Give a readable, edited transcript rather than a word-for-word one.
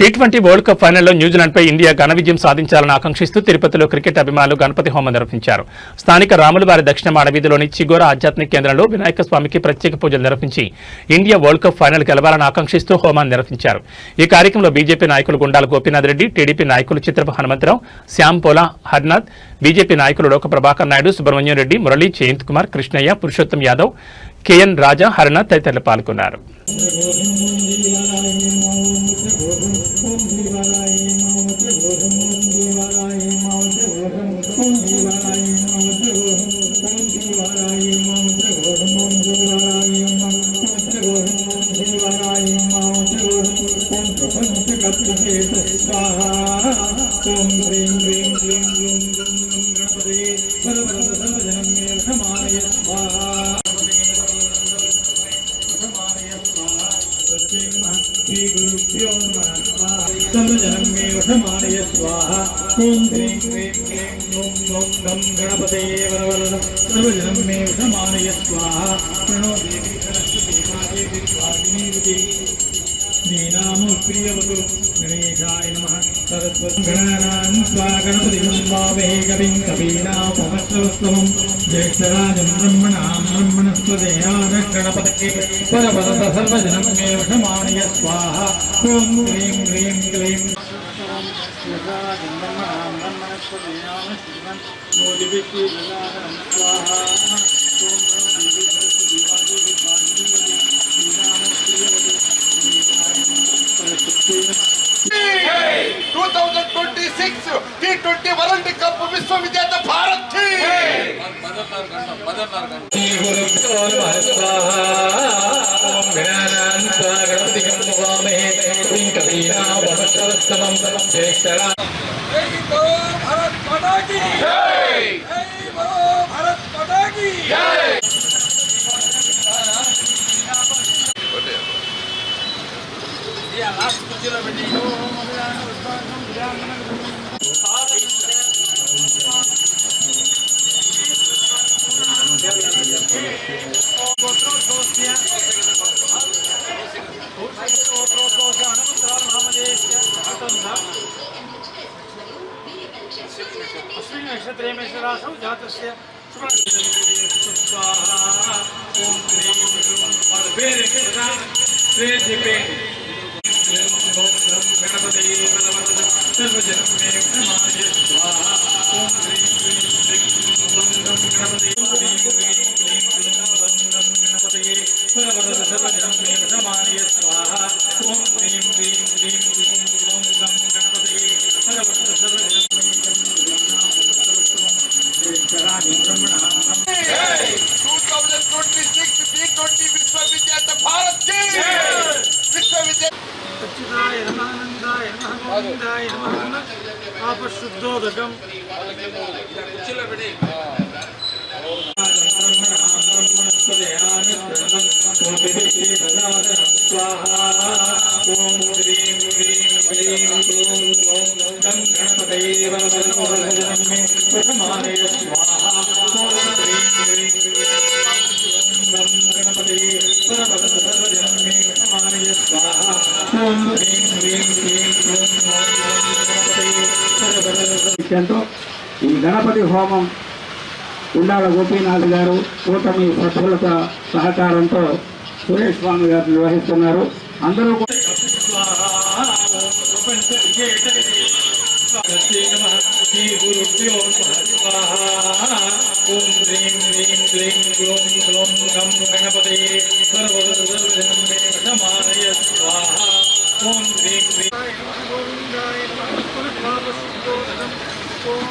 T20 world cup ఫైనల్లో న్యూజిలాండ్పై India ఘన విజయం సాధించాలని ఆకాంక్షిస్తూ తిరుపతిలో క్రికెట్ అభిమానులు గణపతి హోమం నిర్వహించారు. స్థానిక రాములవారి దక్షిణ మాడవీధిలోని చిగోరా ఆధ్యాత్మిక కేంద్రంలో వినాయక స్వామికి ప్రత్యేక పూజలు నిర్వహించి ఇండియా వరల్డ్ కప్ ఫైనల్ గెలవాలని ఆకాంక్షిస్తూ హోమాన్ని నిర్వహించారు. ఈ కార్యక్రమంలో బీజేపీ నాయకులు గుండాల గోపీనాథ్ రెడ్డి, టీడీపీ నాయకులు చిత్రపు హనుమంతరావు, శ్యామ్ పోలా, హర్నాథ్, బీజేపీ నాయకులు లోక ప్రభాకర్ నాయుడు, సుబ్రహ్మణ్యం రెడ్డి, మురళి, జయంత్ కుమార్, కృష్ణయ్య, పురుషోత్తం యాదవ్, కేఎన్ రాజా, హర్నాథ్ తదితరులు పాల్గొన్నారు. सर्वजनमेवमानय स्वाहा ओम ह्रीं क्लीं क्लीं ग्लूं ग्लौं गं गणपतये वरवरदं सर्वजनमेवमानय स्वाहा प्रणो देवी सरस्वती माते विद्वादिनीवती दीनामो प्रियवतु गणेशाय नमः सरस्वती गणानां स्वा गणपतिं वामहे कविं कवीनामुपमश्रवस्तमं ज्येष्ठराजं ब्रह्मणां ब्रह्मणस्पते गणपतये वरवरद सर्वजनमेवमानय स्वाहा ओम ह्रीं क्लीं क्लीं T20 वर्ल्ड कप विश्व विजेता भारत थी। भारत माता की जय, भारत माता की जय। लास्ट कुर्चीలో పెట్టి अश्विनी नक्षत्रे मेषराशौ जातस्य ओम क्लीं गणपतये सर्वजनमे प्रमाय स्वाहा ओम ह्रीं क्लीं गणपतये गणपतये सर्वजनमे प्रमाय स्वाहा ओम ह्रीं क्लीं गणपतये सर्वजनमे 2026 T20 विश्व विजेता भारत की विश्व विजेता सच्चिदाय नमानंदाय नमः गोविंदाय नमः आपशुद्धोदकं स्वाहा ओम ह्रीं क्लीं ग्लूं ग्लौं गं गणपतये वरवरदं प्रथमानय स्वाहा ओम ह्रीं क्लीं गं गणपतये वरवरद सर्वजनमे प्रथमानय स्वाहा ओम ह्रीं क्लीं ग्लूं ग्लौं गणपतये वरवरद ఈ గణపతి హోమం గుండాల గోపీనాథ్ గారు కూటమి సభ్యులతో సహకారంతో సురేష్ స్వామి గారు నిర్వహిస్తున్నారు. అందరూ ओम ह्रीं क्लीं ग्लूं ग्लौं गं गणपतये सर्वजनमे प्रथमानय स्वाहा ओम ह्रीं क्लीं गोविंदाय नमः ओम